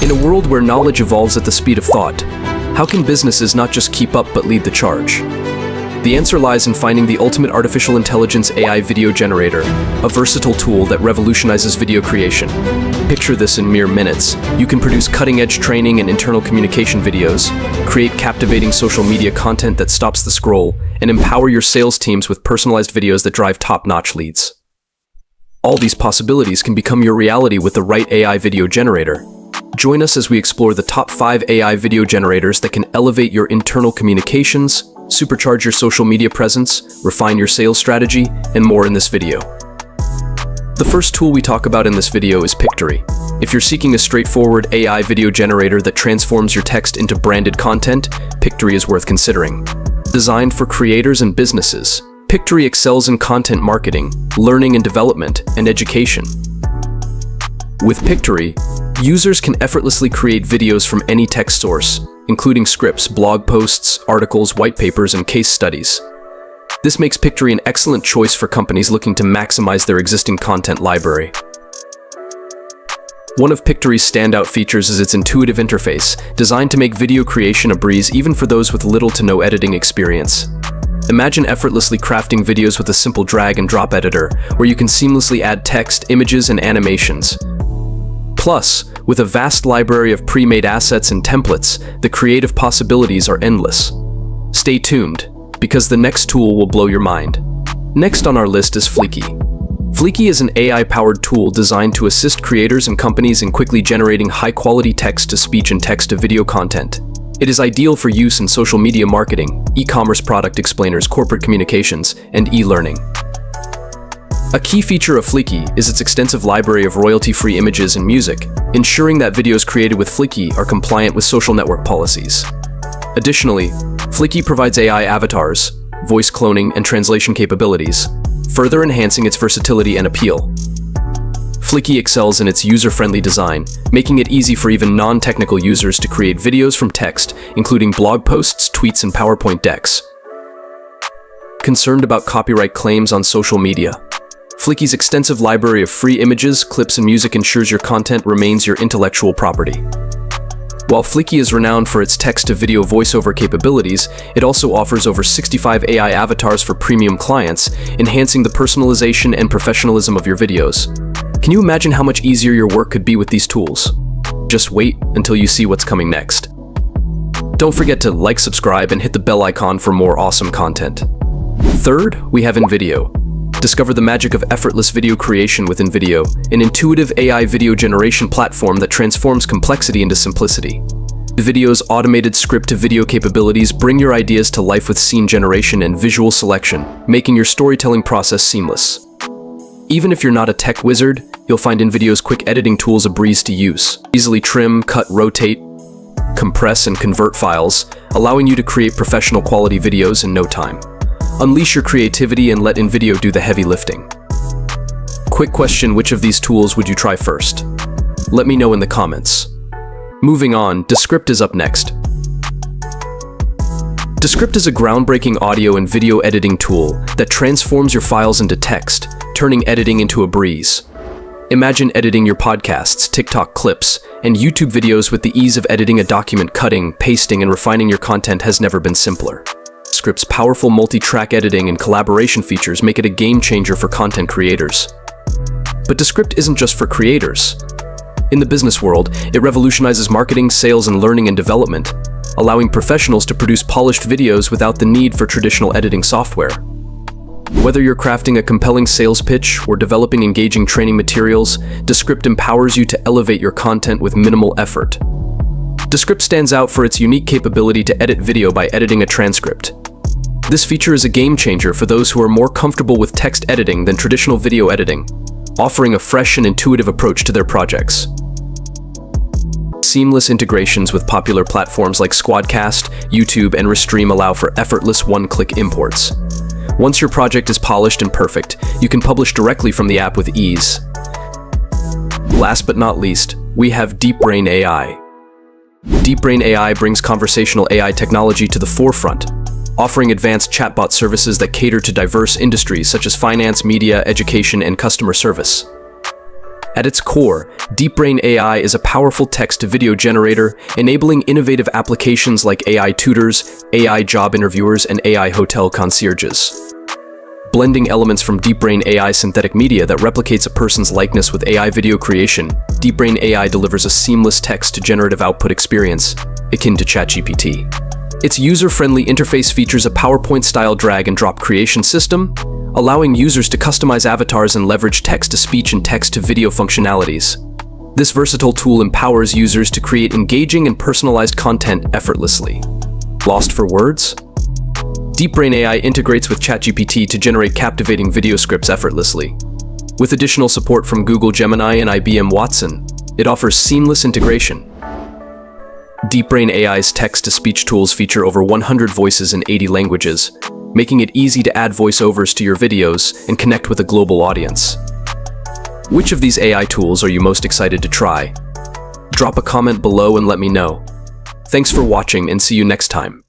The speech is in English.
In a world where knowledge evolves at the speed of thought, how can businesses not just keep up but lead the charge? The answer lies in finding the ultimate artificial intelligence AI video generator, a versatile tool that revolutionizes video creation. Picture this in mere minutes. You can produce cutting-edge training and internal communication videos, create captivating social media content that stops the scroll, and empower your sales teams with personalized videos that drive top-notch leads. All these possibilities can become your reality with the right AI video generator. Join us as we explore the top 5 AI video generators that can elevate your internal communications, supercharge your social media presence, refine your sales strategy, and more in this video. The first tool we talk about in this video is Pictory. If you're seeking a straightforward AI video generator that transforms your text into branded content, Pictory is worth considering. Designed for creators and businesses, Pictory excels in content marketing, learning and development, and education. With Pictory, users can effortlessly create videos from any text source, including scripts, blog posts, articles, white papers, and case studies. This makes Pictory an excellent choice for companies looking to maximize their existing content library. One of Pictory's standout features is its intuitive interface, designed to make video creation a breeze even for those with little to no editing experience. Imagine effortlessly crafting videos with a simple drag-and-drop editor, where you can seamlessly add text, images, and animations. Plus, with a vast library of pre-made assets and templates, the creative possibilities are endless. Stay tuned, because the next tool will blow your mind. Next on our list is Fleeky. Fleeky is an AI-powered tool designed to assist creators and companies in quickly generating high-quality text-to-speech and text-to-video content. It is ideal for use in social media marketing, e-commerce product explainers, corporate communications, and e-learning. A key feature of Fleeky is its extensive library of royalty-free images and music, ensuring that videos created with Fleeky are compliant with social network policies. Additionally, Fleeky provides AI avatars, voice cloning, and translation capabilities, further enhancing its versatility and appeal. Fleeky excels in its user-friendly design, making it easy for even non-technical users to create videos from text, including blog posts, tweets, and PowerPoint decks. Concerned about copyright claims on social media? Fleeky's extensive library of free images, clips, and music ensures your content remains your intellectual property. While Fleeky is renowned for its text-to-video voiceover capabilities, it also offers over 65 AI avatars for premium clients, enhancing the personalization and professionalism of your videos. Can you imagine how much easier your work could be with these tools? Just wait until you see what's coming next. Don't forget to like, subscribe, and hit the bell icon for more awesome content. Third, we have InVideo. Discover the magic of effortless video creation with InVideo, an intuitive AI video generation platform that transforms complexity into simplicity. InVideo's automated script-to-video capabilities bring your ideas to life with scene generation and visual selection, making your storytelling process seamless. Even if you're not a tech wizard, you'll find InVideo's quick editing tools a breeze to use. Easily trim, cut, rotate, compress, and convert files, allowing you to create professional quality videos in no time. Unleash your creativity and let InVideo do the heavy lifting. Quick question, which of these tools would you try first? Let me know in the comments. Moving on, Descript is up next. Descript is a groundbreaking audio and video editing tool that transforms your files into text, turning editing into a breeze. Imagine editing your podcasts, TikTok clips, and YouTube videos with the ease of editing a document. Cutting, pasting, and refining your content has never been simpler. Descript's powerful multi-track editing and collaboration features make it a game-changer for content creators. But Descript isn't just for creators. In the business world, it revolutionizes marketing, sales, and learning and development, allowing professionals to produce polished videos without the need for traditional editing software. Whether you're crafting a compelling sales pitch or developing engaging training materials, Descript empowers you to elevate your content with minimal effort. Descript stands out for its unique capability to edit video by editing a transcript. This feature is a game-changer for those who are more comfortable with text editing than traditional video editing, offering a fresh and intuitive approach to their projects. Seamless integrations with popular platforms like Squadcast, YouTube, and Restream allow for effortless one-click imports. Once your project is polished and perfect, you can publish directly from the app with ease. Last but not least, we have DeepBrain AI. DeepBrain AI brings conversational AI technology to the forefront, offering advanced chatbot services that cater to diverse industries such as finance, media, education, and customer service. At its core, DeepBrain AI is a powerful text-to-video generator, enabling innovative applications like AI tutors, AI job interviewers, and AI hotel concierges. Blending elements from DeepBrain AI synthetic media that replicates a person's likeness with AI video creation, DeepBrain AI delivers a seamless text-to-generative output experience, akin to ChatGPT. Its user-friendly interface features a PowerPoint-style drag-and-drop creation system, allowing users to customize avatars and leverage text-to-speech and text-to-video functionalities. This versatile tool empowers users to create engaging and personalized content effortlessly. Lost for words? DeepBrain AI integrates with ChatGPT to generate captivating video scripts effortlessly. With additional support from Google Gemini and IBM Watson, it offers seamless integration. DeepBrain AI's text-to-speech tools feature over 100 voices in 80 languages, making it easy to add voiceovers to your videos and connect with a global audience. Which of these AI tools are you most excited to try? Drop a comment below and let me know. Thanks for watching and see you next time.